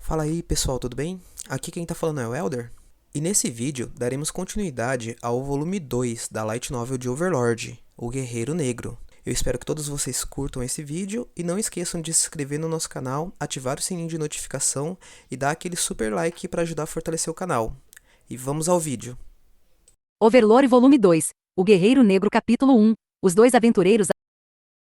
Fala aí pessoal, tudo bem? Aqui quem tá falando é o Elder. E nesse vídeo daremos continuidade ao volume 2 da Light Novel de Overlord, O Guerreiro Negro. Eu espero que todos vocês curtam esse vídeo e não esqueçam de se inscrever no nosso canal, ativar o sininho de notificação e dar aquele super like para ajudar a fortalecer o canal. E vamos ao vídeo. Overlord Volume 2, O Guerreiro Negro Capítulo 1, Os Dois Aventureiros.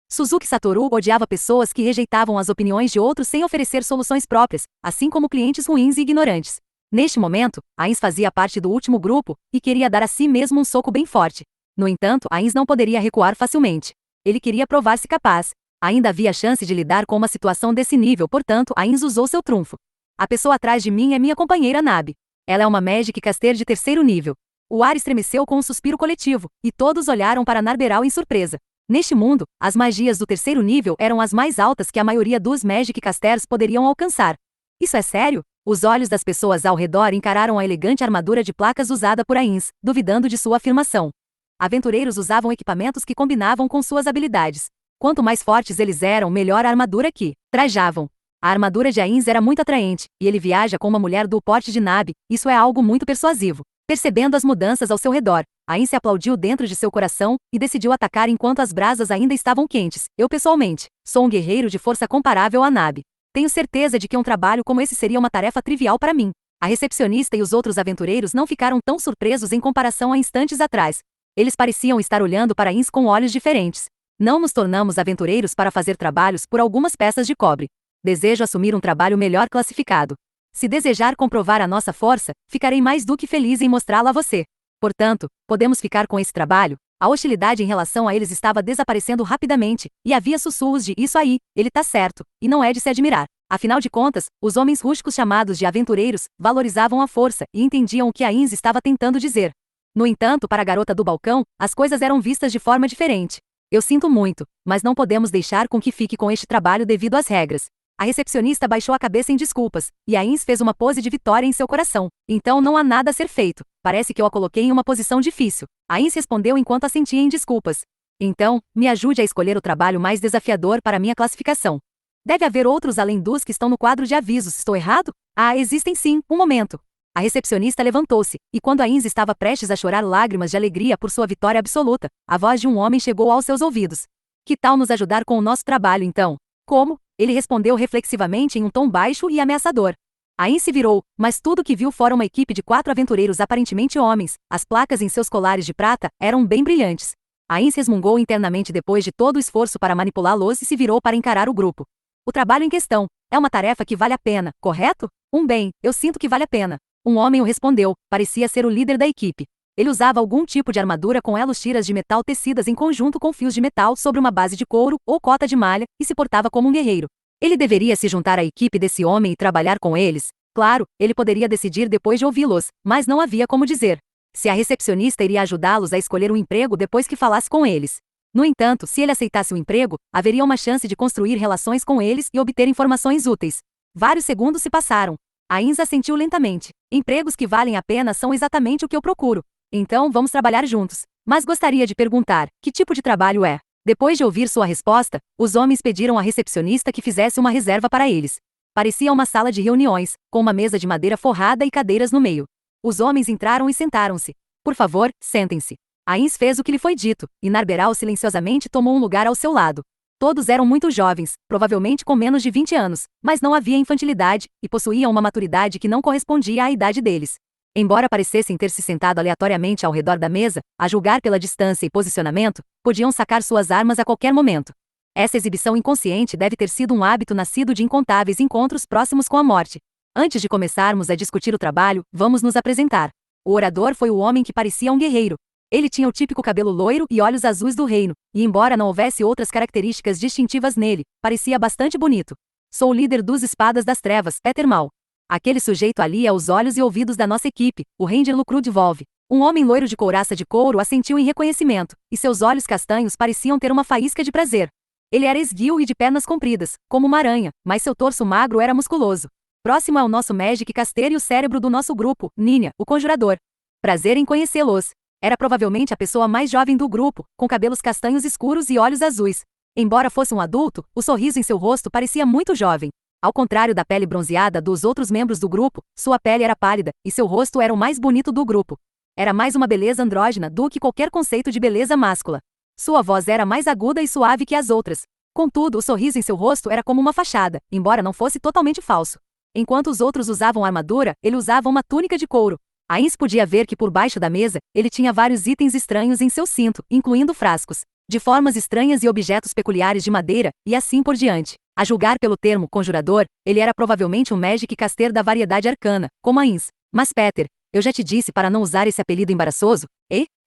Suzuki Satoru odiava pessoas que rejeitavam as opiniões de outros sem oferecer soluções próprias, assim como clientes ruins e ignorantes. Neste momento, Ainz fazia parte do último grupo e queria dar a si mesmo um soco bem forte. No entanto, Ainz não poderia recuar facilmente. Ele queria provar-se capaz. Ainda havia chance de lidar com uma situação desse nível, portanto, Ainz usou seu trunfo. A pessoa atrás de mim é minha companheira Nabi. Ela é uma Magic Caster de terceiro nível. O ar estremeceu com um suspiro coletivo, e todos olharam para Narberal em surpresa. Neste mundo, as magias do terceiro nível eram as mais altas que a maioria dos Magic Casters poderiam alcançar. Isso é sério? Os olhos das pessoas ao redor encararam a elegante armadura de placas usada por Ainz, duvidando de sua afirmação. Aventureiros usavam equipamentos que combinavam com suas habilidades. Quanto mais fortes eles eram, melhor a armadura que trajavam. A armadura de Ainz era muito atraente, e ele viaja com uma mulher do porte de Nabi, isso é algo muito persuasivo. Percebendo as mudanças ao seu redor, Ainz se aplaudiu dentro de seu coração e decidiu atacar enquanto as brasas ainda estavam quentes. Eu pessoalmente, sou um guerreiro de força comparável a Nabi. Tenho certeza de que um trabalho como esse seria uma tarefa trivial para mim. A recepcionista e os outros aventureiros não ficaram tão surpresos em comparação a instantes atrás. Eles pareciam estar olhando para Ainz com olhos diferentes. Não nos tornamos aventureiros para fazer trabalhos por algumas peças de cobre. Desejo assumir um trabalho melhor classificado. Se desejar comprovar a nossa força, ficarei mais do que feliz em mostrá-la a você. Portanto, podemos ficar com esse trabalho? A hostilidade em relação a eles estava desaparecendo rapidamente, e havia sussurros de "isso aí, ele tá certo", e não é de se admirar. Afinal de contas, os homens rústicos chamados de aventureiros valorizavam a força e entendiam o que Ainz estava tentando dizer. No entanto, para a garota do balcão, as coisas eram vistas de forma diferente. Eu sinto muito, mas não podemos deixar com que fique com este trabalho devido às regras. A recepcionista baixou a cabeça em desculpas, e Ainz fez uma pose de vitória em seu coração. Então não há nada a ser feito. Parece que eu a coloquei em uma posição difícil. Ainz respondeu enquanto assentia em desculpas. Então, me ajude a escolher o trabalho mais desafiador para minha classificação. Deve haver outros além dos que estão no quadro de avisos, estou errado? Ah, existem sim, um momento. A recepcionista levantou-se, e quando Ainz estava prestes a chorar lágrimas de alegria por sua vitória absoluta, a voz de um homem chegou aos seus ouvidos. Que tal nos ajudar com o nosso trabalho então? Como? Ele respondeu reflexivamente em um tom baixo e ameaçador. Ainz se virou, mas tudo que viu fora uma equipe de 4 aventureiros aparentemente homens. As placas em seus colares de prata eram bem brilhantes. Ainz resmungou internamente depois de todo o esforço para manipulá-los e se virou para encarar o grupo. O trabalho em questão é uma tarefa que vale a pena, correto? Bem, eu sinto que vale a pena. Um homem o respondeu, parecia ser o líder da equipe. Ele usava algum tipo de armadura com elos tiras de metal tecidas em conjunto com fios de metal sobre uma base de couro ou cota de malha e se portava como um guerreiro. Ele deveria se juntar à equipe desse homem e trabalhar com eles? Claro, ele poderia decidir depois de ouvi-los, mas não havia como dizer. Se a recepcionista iria ajudá-los a escolher um emprego depois que falasse com eles. No entanto, se ele aceitasse o emprego, haveria uma chance de construir relações com eles e obter informações úteis. Vários segundos se passaram. Ainz assentiu lentamente. Empregos que valem a pena são exatamente o que eu procuro. Então vamos trabalhar juntos. Mas gostaria de perguntar, que tipo de trabalho é? Depois de ouvir sua resposta, os homens pediram à recepcionista que fizesse uma reserva para eles. Parecia uma sala de reuniões, com uma mesa de madeira forrada e cadeiras no meio. Os homens entraram e sentaram-se. Por favor, sentem-se. Ainz fez o que lhe foi dito, e Narberal silenciosamente tomou um lugar ao seu lado. Todos eram muito jovens, provavelmente com menos de 20 anos, mas não havia infantilidade, e possuíam uma maturidade que não correspondia à idade deles. Embora parecessem ter se sentado aleatoriamente ao redor da mesa, a julgar pela distância e posicionamento, podiam sacar suas armas a qualquer momento. Essa exibição inconsciente deve ter sido um hábito nascido de incontáveis encontros próximos com a morte. Antes de começarmos a discutir o trabalho, vamos nos apresentar. O orador foi o homem que parecia um guerreiro. Ele tinha o típico cabelo loiro e olhos azuis do reino, e embora não houvesse outras características distintivas nele, parecia bastante bonito. Sou o líder dos Espadas das Trevas, Peter Mal. Aquele sujeito ali é os olhos e ouvidos da nossa equipe, o Ranger Lucrude Volve. Um homem loiro de couraça de couro assentiu em reconhecimento, e seus olhos castanhos pareciam ter uma faísca de prazer. Ele era esguio e de pernas compridas, como uma aranha, mas seu torso magro era musculoso. Próximo é o nosso Magic Caster e o cérebro do nosso grupo, Ninha, o Conjurador. Prazer em conhecê-los. Era provavelmente a pessoa mais jovem do grupo, com cabelos castanhos escuros e olhos azuis. Embora fosse um adulto, o sorriso em seu rosto parecia muito jovem. Ao contrário da pele bronzeada dos outros membros do grupo, sua pele era pálida, e seu rosto era o mais bonito do grupo. Era mais uma beleza andrógena do que qualquer conceito de beleza máscula. Sua voz era mais aguda e suave que as outras. Contudo, o sorriso em seu rosto era como uma fachada, embora não fosse totalmente falso. Enquanto os outros usavam armadura, ele usava uma túnica de couro. Ainz podia ver que por baixo da mesa, ele tinha vários itens estranhos em seu cinto, incluindo frascos, de formas estranhas e objetos peculiares de madeira, e assim por diante. A julgar pelo termo conjurador, ele era provavelmente um Magic Caster da variedade arcana, como Ainz. Mas Peter, eu já te disse para não usar esse apelido embaraçoso?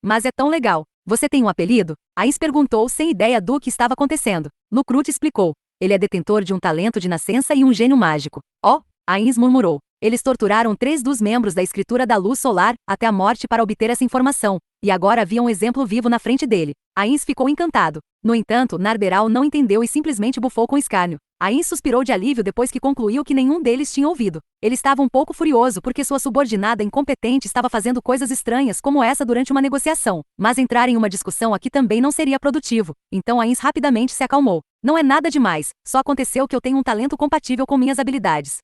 Mas é tão legal. Você tem um apelido? Ainz perguntou sem ideia do que estava acontecendo. Lucrute explicou. Ele é detentor de um talento de nascença e um gênio mágico. Ainz murmurou. Eles torturaram 3 dos membros da Escritura da Luz Solar, até a morte para obter essa informação, e agora havia um exemplo vivo na frente dele. Ainz ficou encantado. No entanto, Narberal não entendeu e simplesmente bufou com escárnio. Ainz suspirou de alívio depois que concluiu que nenhum deles tinha ouvido. Ele estava um pouco furioso porque sua subordinada incompetente estava fazendo coisas estranhas como essa durante uma negociação, mas entrar em uma discussão aqui também não seria produtivo. Então Ainz rapidamente se acalmou. Não é nada demais, só aconteceu que eu tenho um talento compatível com minhas habilidades.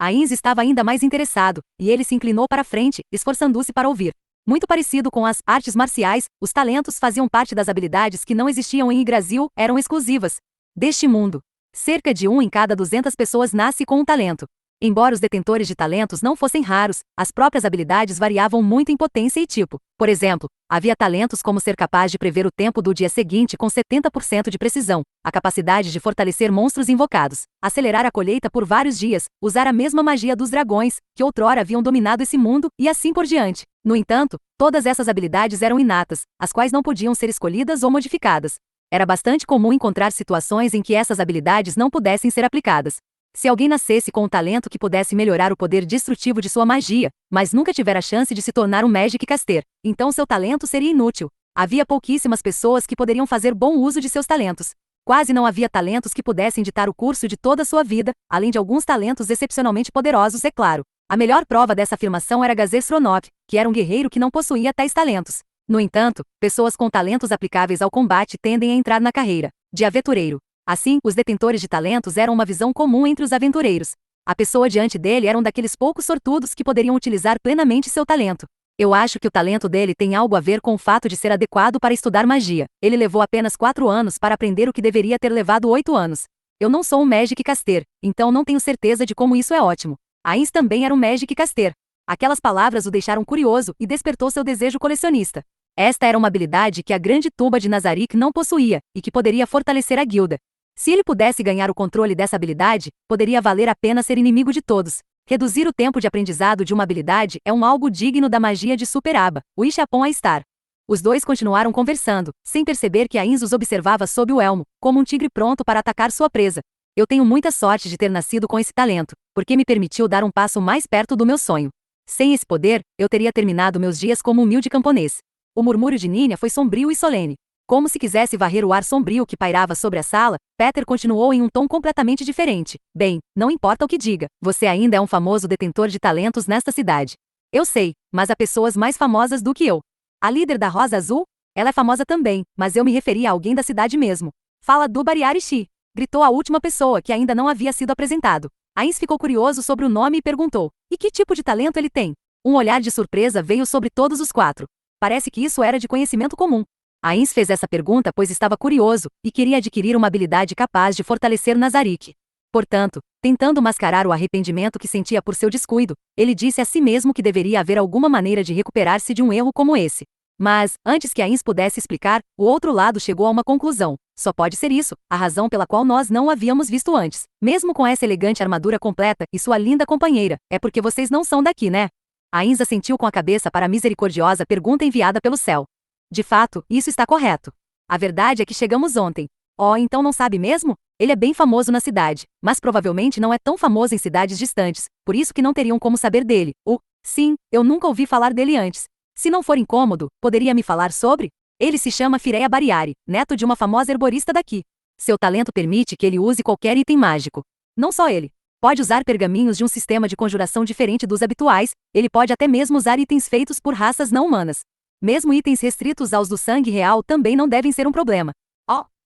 Ainz estava ainda mais interessado, e ele se inclinou para frente, esforçando-se para ouvir. Muito parecido com as artes marciais, os talentos faziam parte das habilidades que não existiam em Yggdrasil, eram exclusivas deste mundo. Cerca de 1 em cada 200 pessoas nasce com um talento. Embora os detentores de talentos não fossem raros, as próprias habilidades variavam muito em potência e tipo. Por exemplo, havia talentos como ser capaz de prever o tempo do dia seguinte com 70% de precisão, a capacidade de fortalecer monstros invocados, acelerar a colheita por vários dias, usar a mesma magia dos dragões, que outrora haviam dominado esse mundo, e assim por diante. No entanto, todas essas habilidades eram inatas, as quais não podiam ser escolhidas ou modificadas. Era bastante comum encontrar situações em que essas habilidades não pudessem ser aplicadas. Se alguém nascesse com um talento que pudesse melhorar o poder destrutivo de sua magia, mas nunca tivera a chance de se tornar um Magic Caster, então seu talento seria inútil. Havia pouquíssimas pessoas que poderiam fazer bom uso de seus talentos. Quase não havia talentos que pudessem ditar o curso de toda a sua vida, além de alguns talentos excepcionalmente poderosos, é claro. A melhor prova dessa afirmação era Gazer Sronov, que era um guerreiro que não possuía tais talentos. No entanto, pessoas com talentos aplicáveis ao combate tendem a entrar na carreira de aventureiro. Assim, os detentores de talentos eram uma visão comum entre os aventureiros. A pessoa diante dele era um daqueles poucos sortudos que poderiam utilizar plenamente seu talento. Eu acho que o talento dele tem algo a ver com o fato de ser adequado para estudar magia. Ele levou apenas 4 anos para aprender o que deveria ter levado 8 anos. Eu não sou um Magic Caster, então não tenho certeza de como isso é ótimo. Ainz também era um Magic Caster. Aquelas palavras o deixaram curioso e despertou seu desejo colecionista. Esta era uma habilidade que a grande tuba de Nazarick não possuía, e que poderia fortalecer a guilda. Se ele pudesse ganhar o controle dessa habilidade, poderia valer a pena ser inimigo de todos. Reduzir o tempo de aprendizado de uma habilidade é algo digno da magia de Super-Aba, o Ishapon Aistar. Os dois continuaram conversando, sem perceber que Ainz os observava sob o elmo, como um tigre pronto para atacar sua presa. Eu tenho muita sorte de ter nascido com esse talento, porque me permitiu dar um passo mais perto do meu sonho. Sem esse poder, eu teria terminado meus dias como humilde camponês. O murmúrio de Nínia foi sombrio e solene. Como se quisesse varrer o ar sombrio que pairava sobre a sala, Peter continuou em um tom completamente diferente. Bem, não importa o que diga, você ainda é um famoso detentor de talentos nesta cidade. Eu sei, mas há pessoas mais famosas do que eu. A líder da Rosa Azul? Ela é famosa também, mas eu me referi a alguém da cidade mesmo. Fala do Bariarishi, gritou a última pessoa que ainda não havia sido apresentado. Ainz ficou curioso sobre o nome e perguntou, e que tipo de talento ele tem? Um olhar de surpresa veio sobre todos os 4. Parece que isso era de conhecimento comum. Ainz fez essa pergunta pois estava curioso, e queria adquirir uma habilidade capaz de fortalecer Nazarick. Portanto, tentando mascarar o arrependimento que sentia por seu descuido, ele disse a si mesmo que deveria haver alguma maneira de recuperar-se de um erro como esse. Mas, antes que Ainz pudesse explicar, o outro lado chegou a uma conclusão. Só pode ser isso, a razão pela qual nós não o havíamos visto antes. Mesmo com essa elegante armadura completa e sua linda companheira, é porque vocês não são daqui, né? Ainz assentiu com a cabeça para a misericordiosa pergunta enviada pelo céu. De fato, isso está correto. A verdade é que chegamos ontem. Então não sabe mesmo? Ele é bem famoso na cidade, mas provavelmente não é tão famoso em cidades distantes, por isso que não teriam como saber dele. Sim, eu nunca ouvi falar dele antes. Se não for incômodo, poderia me falar sobre? Ele se chama Fireia Bariari, neto de uma famosa herborista daqui. Seu talento permite que ele use qualquer item mágico. Não só ele. Pode usar pergaminhos de um sistema de conjuração diferente dos habituais, ele pode até mesmo usar itens feitos por raças não humanas. Mesmo itens restritos aos do sangue real também não devem ser um problema.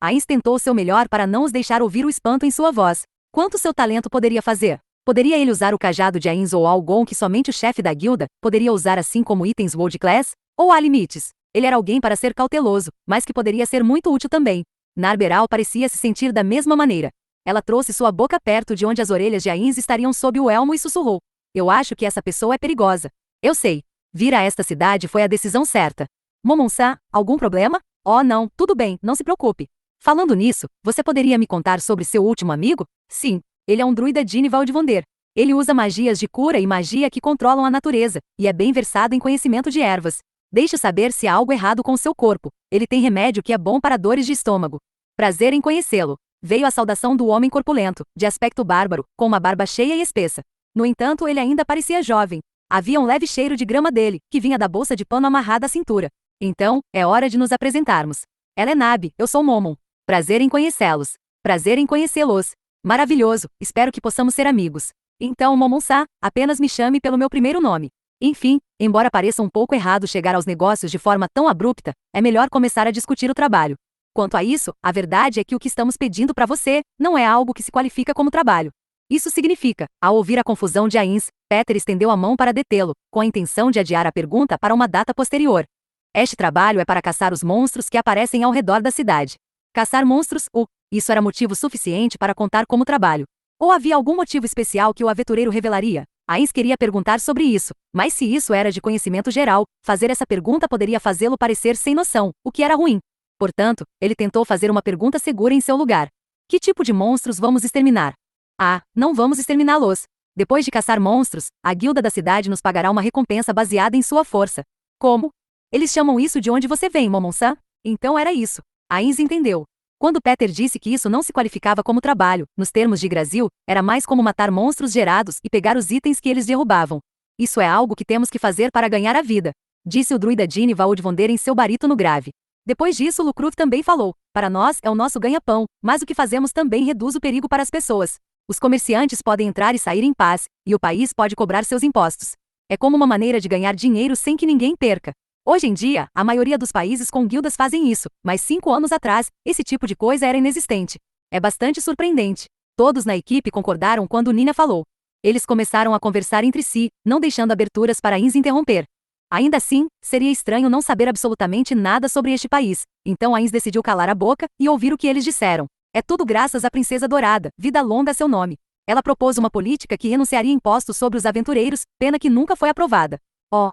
Ainz tentou seu melhor para não os deixar ouvir o espanto em sua voz. Quanto seu talento poderia fazer? Poderia ele usar o cajado de Ainz ou algo que somente o chefe da guilda poderia usar assim como itens World Class? Ou há limites? Ele era alguém para ser cauteloso, mas que poderia ser muito útil também. Narberal parecia se sentir da mesma maneira. Ela trouxe sua boca perto de onde as orelhas de Ainz estariam sob o elmo e sussurrou. Eu acho que essa pessoa é perigosa. Eu sei. Vir a esta cidade foi a decisão certa. Momon-san, algum problema? Oh não, tudo bem, não se preocupe. Falando nisso, você poderia me contar sobre seu último amigo? Sim, ele é um druida Dini Valdivonder. Ele usa magias de cura e magia que controlam a natureza, e é bem versado em conhecimento de ervas. Deixe saber se há algo errado com seu corpo. Ele tem remédio que é bom para dores de estômago. Prazer em conhecê-lo. Veio a saudação do homem corpulento, de aspecto bárbaro, com uma barba cheia e espessa. No entanto, ele ainda parecia jovem. Havia um leve cheiro de grama dele, que vinha da bolsa de pano amarrada à cintura. Então, é hora de nos apresentarmos. Ela é Nabi, eu sou Momon. Prazer em conhecê-los. Prazer em conhecê-los. Maravilhoso, espero que possamos ser amigos. Então, Momon-san, apenas me chame pelo meu primeiro nome. Enfim, embora pareça um pouco errado chegar aos negócios de forma tão abrupta, é melhor começar a discutir o trabalho. Quanto a isso, a verdade é que o que estamos pedindo para você não é algo que se qualifica como trabalho. Isso significa, ao ouvir a confusão de Ainz, Peter estendeu a mão para detê-lo, com a intenção de adiar a pergunta para uma data posterior. Este trabalho é para caçar os monstros que aparecem ao redor da cidade. Caçar monstros, isso era motivo suficiente para contar como trabalho. Ou havia algum motivo especial que o aventureiro revelaria? Ainz queria perguntar sobre isso, mas se isso era de conhecimento geral, fazer essa pergunta poderia fazê-lo parecer sem noção, o que era ruim. Portanto, ele tentou fazer uma pergunta segura em seu lugar. Que tipo de monstros vamos exterminar? Ah, não vamos exterminá-los. Depois de caçar monstros, a guilda da cidade nos pagará uma recompensa baseada em sua força. Como? Eles chamam isso de onde você vem, Momon-san? Então era isso. Ainz entendeu. Quando Peter disse que isso não se qualificava como trabalho, nos termos de Yggdrasil, era mais como matar monstros gerados e pegar os itens que eles derrubavam. Isso é algo que temos que fazer para ganhar a vida, disse o druida Dini Valdivonder em seu barítono grave. Depois disso, Lucruf também falou. Para nós, é o nosso ganha-pão, mas o que fazemos também reduz o perigo para as pessoas. Os comerciantes podem entrar e sair em paz, e o país pode cobrar seus impostos. É como uma maneira de ganhar dinheiro sem que ninguém perca. Hoje em dia, a maioria dos países com guildas fazem isso, mas 5 anos atrás, esse tipo de coisa era inexistente. É bastante surpreendente. Todos na equipe concordaram quando Nina falou. Eles começaram a conversar entre si, não deixando aberturas para Ainz interromper. Ainda assim, seria estranho não saber absolutamente nada sobre este país, então Ainz decidiu calar a boca e ouvir o que eles disseram. É tudo graças à Princesa Dourada, vida longa a seu nome. Ela propôs uma política que renunciaria impostos sobre os aventureiros, pena que nunca foi aprovada.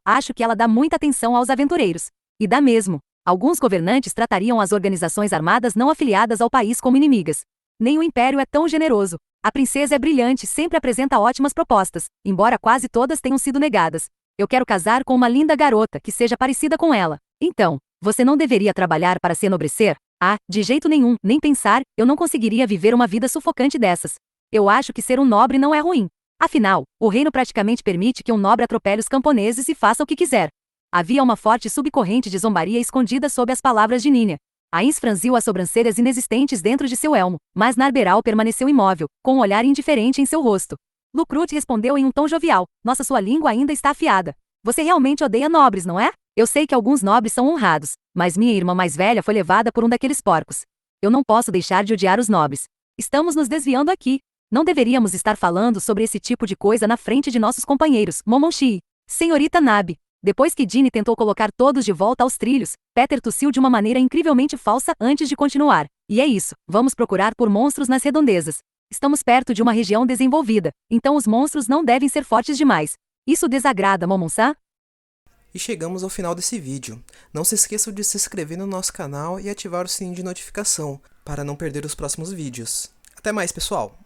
Acho que ela dá muita atenção aos aventureiros. E dá mesmo. Alguns governantes tratariam as organizações armadas não afiliadas ao país como inimigas. Nem o Império é tão generoso. A princesa é brilhante e sempre apresenta ótimas propostas, embora quase todas tenham sido negadas. Eu quero casar com uma linda garota que seja parecida com ela. Então, você não deveria trabalhar para se enobrecer? Ah, de jeito nenhum, nem pensar, eu não conseguiria viver uma vida sufocante dessas. Eu acho que ser um nobre não é ruim. Afinal, o reino praticamente permite que um nobre atropele os camponeses e faça o que quiser. Havia uma forte subcorrente de zombaria escondida sob as palavras de Nina. Ainz franziu as sobrancelhas inexistentes dentro de seu elmo, mas Narberal permaneceu imóvel, com um olhar indiferente em seu rosto. Lucrut respondeu em um tom jovial. Nossa, sua língua ainda está afiada. Você realmente odeia nobres, não é? Eu sei que alguns nobres são honrados, mas minha irmã mais velha foi levada por um daqueles porcos. Eu não posso deixar de odiar os nobres. Estamos nos desviando aqui. Não deveríamos estar falando sobre esse tipo de coisa na frente de nossos companheiros, Momonshi. Senhorita Nabi. Depois que Dini tentou colocar todos de volta aos trilhos, Peter tossiu de uma maneira incrivelmente falsa antes de continuar. E é isso, vamos procurar por monstros nas redondezas. Estamos perto de uma região desenvolvida, então os monstros não devem ser fortes demais. Isso desagrada, Momon-san? E chegamos ao final desse vídeo. Não se esqueçam de se inscrever no nosso canal e ativar o sininho de notificação, para não perder os próximos vídeos. Até mais, pessoal!